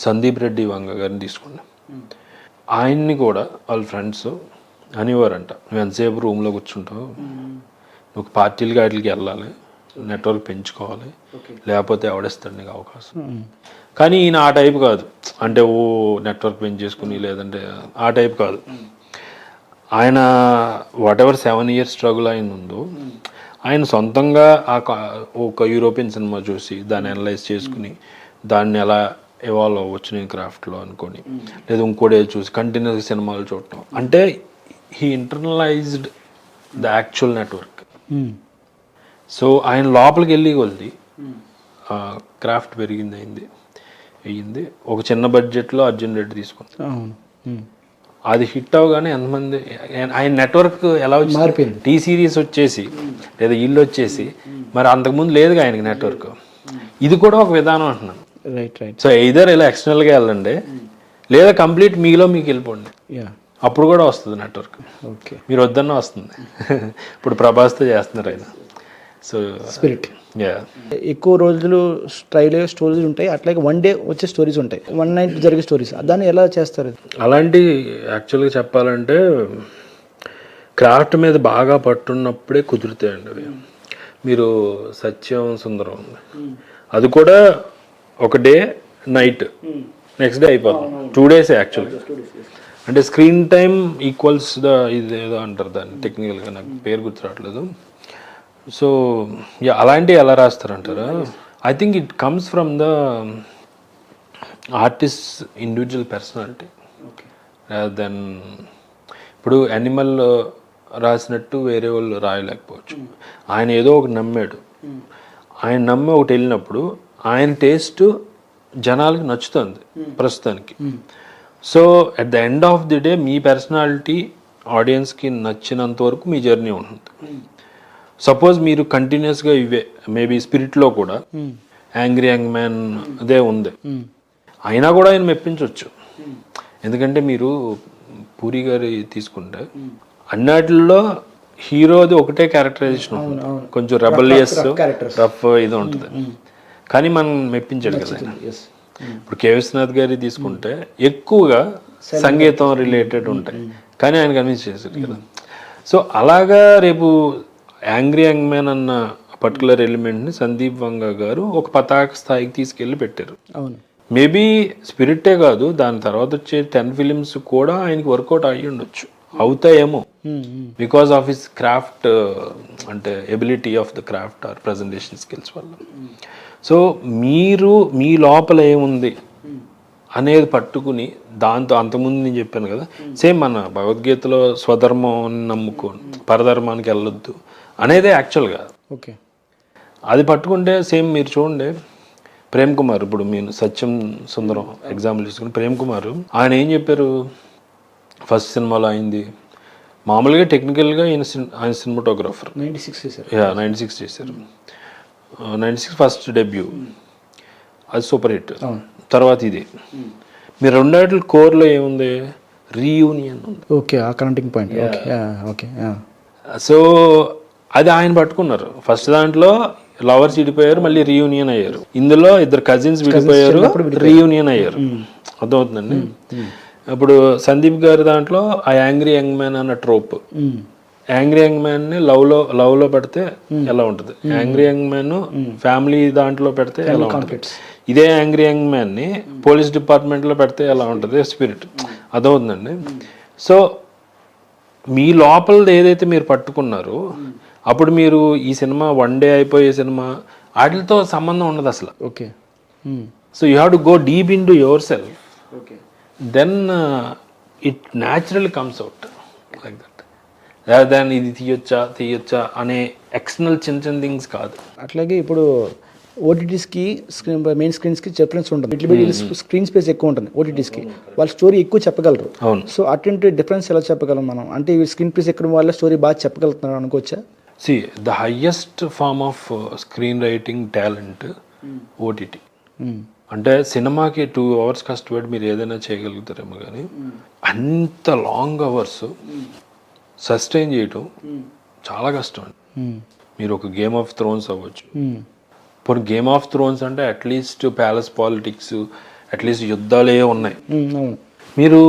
సందీప్ రెడ్డి వంగ గారిని తీసుకున్నాం. ఆయన్ని కూడా వాళ్ళ ఫ్రెండ్స్ అనేవారంట, నువ్వు ఎంతసేపు రూమ్లో కూర్చుంటావు, నువ్వు పార్టీలకి వాటికి వెళ్ళాలి, నెట్వర్క్ పెంచుకోవాలి, లేకపోతే ఎవడేస్తాడు నీకు అవకాశం. కానీ ఈయన ఆ టైప్ కాదు, అంటే ఓ నెట్వర్క్ పెంచేసుకుని లేదంటే ఆ టైప్ కాదు. ఆయన వాట్ ఎవర్ 7 years స్ట్రగుల్ ఆయన ఉందో, ఆయన సొంతంగా ఒక యూరోపియన్ సినిమా చూసి దాన్ని అనలైజ్ చేసుకుని దాన్ని ఎలా ఎవాల్వ్ అవ్వచ్చు నేను క్రాఫ్ట్లో అనుకొని, లేదా ఇంకోటి చూసి కంటిన్యూస్ సినిమాలు చూడటం, అంటే he internalised the actual network. So ఆయన లోపలికి వెళ్ళి కొద్ది క్రాఫ్ట్ పెరిగింది అయ్యింది. ఒక చిన్న బడ్జెట్లో అర్జున్ రెడ్డి తీసుకున్నాం, అది హిట్ అవగానే ఎంతమంది ఆయన నెట్వర్క్ ఎలా వచ్చి టీ సిరీస్ వచ్చేసి లేదా ఇల్లు వచ్చేసి, మరి అంతకుముందు లేదుగా ఆయనకి నెట్వర్క్. ఇది కూడా ఒక విధానం అంటున్నాను. సో ఎయిదర్ ఇలా ఎక్స్టర్నల్గా వెళ్ళండి, లేదా కంప్లీట్ మీకు వెళ్ళిపోండి, అప్పుడు కూడా వస్తుంది నెట్వర్క్. మీరు వద్దన్నా వస్తుంది. ఇప్పుడు ప్రభాస్తో చేస్తున్నారు ఆయన. సో స్పిరిట్ ఎక్కువ రోజులు ట్రైల్ స్టోరీస్ ఉంటాయి, అట్లాగే 1 day వచ్చే స్టోరీస్ ఉంటాయి, 1 night జరిగే స్టోరీస్. దాన్ని ఎలా చేస్తారు? అలాంటి యాక్చువల్గా చెప్పాలంటే క్రాఫ్ట్ మీద బాగా పట్టున్నప్పుడే కుదురుతాయండి అవి. మీరు సత్యం సుందరం ఉంది, అది కూడా ఒక డే నైట్, నెక్స్ట్ డే అయిపోతుంది. 2 days యాక్చువల్గా. అంటే స్క్రీన్ టైమ్ ఈక్వల్స్ ఇది ఏదో అంటారు దాన్ని టెక్నికల్గా, నాకు పేరు గుర్తు రావట్లేదు. సో అలాంటివి ఎలా రాస్తారంటారా? I think it comes from the artist individual personality rather than, ఇప్పుడు యానిమల్ రాసినట్టు వేరే వాళ్ళు రాయలేకపోవచ్చు. ఆయన ఏదో ఒకటి నమ్మాడు, ఆయన నమ్మి ఒకటి వెళ్ళినప్పుడు ఆయన టేస్ట్ జనాలకి నచ్చుతుంది ప్రస్తుతానికి. So at the end of the day me personality ఆడియన్స్కి నచ్చినంత వరకు మీ జర్నీ ఉంటుంది. సపోజ్ మీరు కంటిన్యూస్గా ఇవే, మేబీ స్పిరిట్లో కూడా యాంగ్రీ యంగ్ మ్యాన్ అదే ఉంది, అయినా కూడా ఆయన మెప్పించవచ్చు. ఎందుకంటే మీరు పూరి గారి తీసుకుంటే అన్నిటిలో హీరోది ఒకటే క్యారెక్టరైజేషన్ ఉంటుంది, కొంచెం రెబలియస్ రఫ్ ఇది ఉంటుంది, కానీ మనం మెప్పించాడు కదా. ఇప్పుడు కే విశ్వనాథ్ గారి తీసుకుంటే ఎక్కువగా సంగీతం రిలేటెడ్ ఉంటాయి, కానీ ఆయన కన్విన్స్ చేశారు కదా. సో అలాగా రేపు యాంగ్రీ యంగ్ మ్యాన్ అన్న పర్టికులర్ ఎలిమెంట్ని సందీప్ వంగ గారు ఒక పతాక స్థాయికి తీసుకెళ్ళి పెట్టారు. మేబీ స్పిరిటే కాదు, దాని తర్వాత వచ్చే 10 films కూడా ఆయనకి వర్కౌట్ అయ్యి ఉండొచ్చు, అవుతాయేమో, బికాస్ ఆఫ్ హిస్ క్రాఫ్ట్, అంటే ability of the craft or presentation skills వల్ల. సో మీరు మీ లోపల ఏముంది అనేది పట్టుకుని దాంతో, అంతకుముందు నేను చెప్పాను కదా, సేమ్ మన భగవద్గీతలో స్వధర్మం నమ్ముకో పరధర్మానికి వెళ్ళొద్దు అనేదే యాక్చువల్గా. ఓకే, అది పట్టుకుంటే సేమ్ మీరు చూడండి ప్రేమ్ కుమార్, ఇప్పుడు మీరు సత్యం సుందరం ఎగ్జాంపుల్ తీసుకుని ప్రేమ్ కుమార్ ఆయన ఏం చెప్పారు ఫస్ట్ సినిమాలో అయింది, మామూలుగా టెక్నికల్గా ఆయన సినిమాటోగ్రాఫర్ 96 చేశారు. 96 ఫస్ట్ డెబ్యూ, అది సూపర్ హిట్. తర్వాత ఇది మీరు రెండేట్ల కోర్లో ఏముంది, రీయూనియన్ ఉంది. ఓకే, ఆ కనెక్టింగ్ పాయింట్. ఓకే, సో అది ఆయన పట్టుకున్నారు. ఫస్ట్ దాంట్లో లవర్స్ విడిపోయారు, మళ్ళీ రీయూనియన్ అయ్యారు. ఇందులో 2 cousins విడిపోయారు, రీయూనియన్ అయ్యారు. అర్థమవుతుందండి. ఇప్పుడు సందీప్ గారి దాంట్లో ఆ యాంగ్రీ యంగ్ మ్యాన్ అన్న ట్రోప్, యాంగ్రీ యంగ్ మ్యాన్ ని లవ్ లో పెడితే ఎలా ఉంటుంది, యాంగ్రీ యంగ్ మ్యాన్ ఫ్యామిలీ దాంట్లో పెడితే ఎలా ఉంటుంది, ఇదే యాంగ్రీ యంగ్ మ్యాన్ ని పోలీస్ డిపార్ట్మెంట్ లో పెడితే ఎలా ఉంటుంది, స్పిరిట్. అర్థమవుతుందండి. సో మీ లోపలది ఏదైతే మీరు పట్టుకున్నారో, అప్పుడు మీరు ఈ సినిమా 1 day అయిపోయే సినిమా వాటితో సంబంధం ఉండదు అసలు. Okay, so you have to go deep into yourself, then it naturally comes out like that. Rather than ఇది తీయొచ్చా అనే ఎక్స్టర్నల్ చిన్న థింగ్స్ కాదు. అట్లాగే ఇప్పుడు ఓటీటీస్కి మెయిన్ స్క్రీన్స్కి డిఫరెన్స్ ఉంటుంది, స్క్రీన్ స్పేస్ ఎక్కువ ఉంటుంది ఓటీటీస్కి, వాళ్ళ స్టోరీ ఎక్కువ చెప్పగలరు. సో అటువంటి డిఫరెన్స్ ఎలా చెప్పగలం మనం, అంటే స్క్రీన్ స్పేస్ ఎక్కడ వాళ్ళ స్టోరీ బాగా చెప్పగలుగుతున్నారు అనుకోవచ్చా? See, the highest form of screenwriting talent OTT. అంటే సినిమాకి 2 hours కష్టపడి మీరు ఏదైనా చేయగలుగుతారేమో, కానీ అంత లాంగ్ అవర్స్ సస్టైన్ చేయటం చాలా కష్టం అండి. మీరు ఒక గేమ్ ఆఫ్ థ్రోన్స్ అవ్వచ్చు, ఇప్పుడు గేమ్ ఆఫ్ థ్రోన్స్ అంటే అట్లీస్ట్ ప్యాలెస్ పాలిటిక్స్, అట్లీస్ట్ యుద్ధాలు ఏ ఉన్నాయి. అవును. మీరు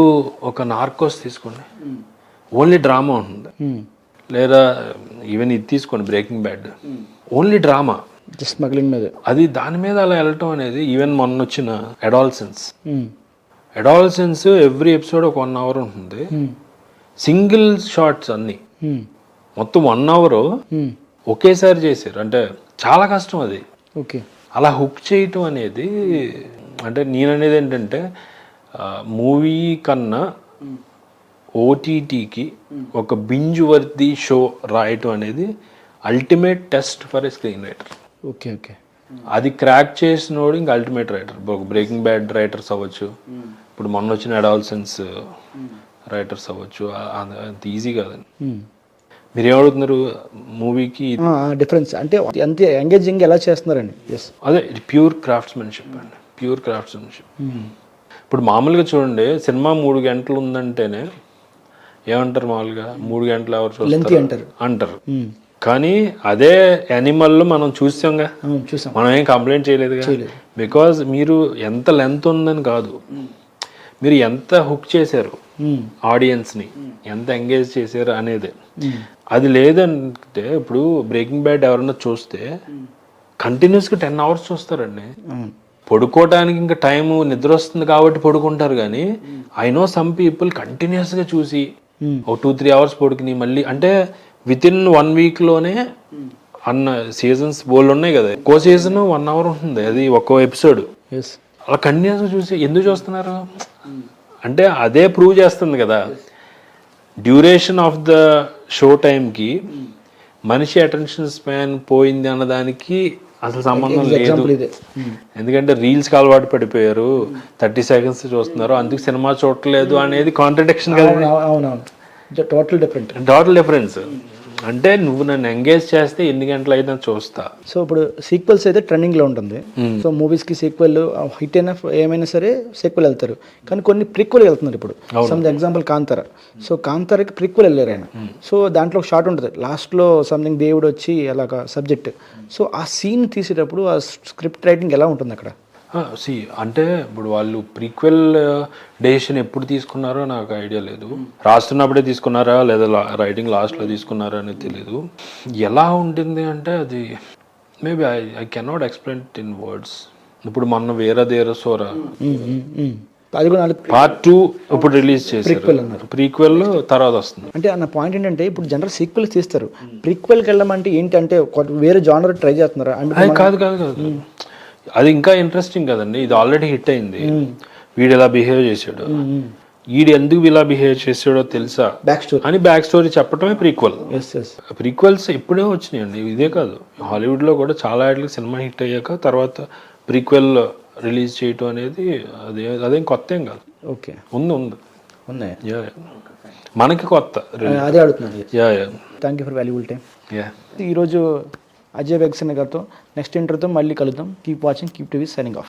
ఒక నార్కోస్ తీసుకోండి, ఓన్లీ డ్రామా ఉంటుంది. లేదా ఈవెన్ ఇది తీసుకోండి, breaking bad, only drama, smuggling మీద. అది దాని మీద అలా వెళ్ళటం అనేది. ఈవెన్ మొన్న వచ్చిన అడాల్సెన్స్ ఎవ్రీ ఎపిసోడ్ ఒక 1 hour ఉంటుంది, సింగిల్ షాట్స్ అన్ని, మొత్తం 1 hour ఒకేసారి చేశారు. అంటే చాలా కష్టం అది. ఓకే. అలా హుక్ చేయటం అనేది, అంటే నేననేది ఏంటంటే మూవీ కన్నా ఓటీటీకి ఒక బింజ్ వర్ది షో రాయటం అనేది ultimate test for a screen writer. Okay. Okay. అది క్రాక్ చేసినోడు ఇంకా ultimate writer. Breaking bad writers అవ్వచ్చు, ఇప్పుడు మొన్న వచ్చిన అడాల్సెన్స్ రైటర్స్ అవ్వచ్చు, అంత ఈజీ కాదండి. మీరు ఏమడుగుతున్నారు మూవీకి డిఫరెన్స్ అంటే అంతే ఎంగేజింగ్ ఎలా చేస్తున్నారండి? అదే ప్యూర్ క్రాఫ్ట్స్మెన్షిప్ అండి, ప్యూర్ క్రాఫ్ట్స్మెన్షిప్. ఇప్పుడు మామూలుగా చూడండి, సినిమా 3 గంటలు ఉందంటేనే ఏమంటారు, మామూలుగా 3 గంటలు ఎవరు చూస్తారు అంటారు. కానీ అదే యానిమల్లో మనం చూసాం, మనం ఏం కంప్లైంట్ చేయలేదుగా. బికాజ్ మీరు ఎంత లెంత్ ఉందని కాదు, మీరు ఎంత హుక్ చేశారు ఆడియన్స్ని, ఎంత ఎంగేజ్ చేశారు అనేది. అది లేదంటే ఇప్పుడు బ్రేకింగ్ బ్యాడ్ ఎవరన్నా చూస్తే కంటిన్యూస్గా 10 hours చూస్తారండి. పడుకోవడానికి ఇంకా టైం, నిద్ర వస్తుంది కాబట్టి పడుకుంటారు. కానీ ఐ నో సమ్ పీపుల్ కంటిన్యూస్గా చూసి ఒక 2-3 hours పడుకుని మళ్ళీ, అంటే విత్ ఇన్ 1 weekలోనే అన్న సీజన్స్ బోల్డ్ ఉన్నాయి కదా. ఒక్కో సీజన్ 1 hour ఉంటుంది, అది ఒక్కో ఎపిసోడ్. అలా కంటిన్యూస్గా చూసి ఎందుకు చూస్తున్నారు అంటే అదే ప్రూవ్ చేస్తుంది కదా, డ్యూరేషన్ ఆఫ్ ద షో టైంకి మనిషి అటెన్షన్ స్పాన్ పోయింది అన్నదానికి అసలు సంబంధం లేదు. ఎందుకంటే రీల్స్కి అలవాటు పడిపోయారు, 30 seconds చూస్తున్నారు, అందుకు సినిమా చూడట్లేదు అనేది కాంట్రడిక్షన్ కదా. Total difference. అంటే నువ్వు నన్ను ఎంగేజ్ చేస్తే ఎన్ని గంటలు అయితే చూస్తా. సో ఇప్పుడు సీక్వెల్స్ అయితే ట్రెండింగ్ లో ఉంటుంది. సో మూవీస్ కి సీక్వెల్ హిట్ అయినా ఏమైనా సరే సీక్వెల్ వెళ్తారు, కానీ కొన్ని ప్రీక్వెల్ వెళ్తున్నారు. ఇప్పుడు సమ్ ఎగ్జాంపుల్ కాంతార. సో కాంతారకి ప్రీక్వెల్ వెళ్ళారు ఆయన. సో దాంట్లో ఒక షార్ట్ ఉంటుంది లాస్ట్ లో, సంథింగ్ దేవుడు వచ్చి అలాగా సబ్జెక్ట్. సో ఆ సీన్ తీసేటప్పుడు ఆ స్క్రిప్ట్ రైటింగ్ ఎలా ఉంటుంది అక్కడ? అంటే ఇప్పుడు వాళ్ళు ప్రీక్వెల్ డెసిషన్ ఎప్పుడు తీసుకున్నారో నాకు ఐడియా లేదు. రాస్తున్నప్పుడే తీసుకున్నారా లేదా రైటింగ్ లాస్ట్లో తీసుకున్నారా అనేది తెలియదు. ఎలా ఉంటుంది అంటే అది maybe I cannot explain it in words. ఇప్పుడు మొన్న వేరే సోరా Part 2 ఇప్పుడు రిలీజ్ చేశారు, ప్రీక్వెల్ తర్వాత వస్తుంది. అంటే నా పాయింట్ ఏంటంటే ఇప్పుడు జనరల్ సీక్వెల్ తీస్తారు, ప్రీక్వెల్కి వెళ్ళమంటే ఏంటంటే వేరే జానర్ ట్రై చేస్తున్నారా? కాదు, అది ఇంకా ఇంట్రెస్టింగ్ కదండి. ఇది ఆల్రెడీ హిట్ అయింది, వీడు ఎలా బిహేవ్ చేశాడు, వీడు ఎందుకు ఇలా బిహేవ్ చేసాడో తెలుసా అని బ్యాక్ స్టోరీ చెప్పడమే ప్రీక్వెల్. ప్రీక్వెల్స్ ఇప్పుడే వచ్చినాయండి, ఇదే కాదు, హాలీవుడ్లో కూడా చాలా వాటికి సినిమా హిట్ అయ్యాక తర్వాత ప్రీక్వెల్ రిలీజ్ చేయటం అనేది అదేం కొత్త ఏం కాదు. ఓకే, ఉంది మనకి కొత్త. అదే అడుగుతున్నాను. Thank you for valuable time. ఈరోజు అజయ్ వెగ్సన్ గారితో నెక్స్ట్ ఇంటర్వ్యూతో మళ్ళీ కలుద్దాం. Keep watching, keep TV, signing off.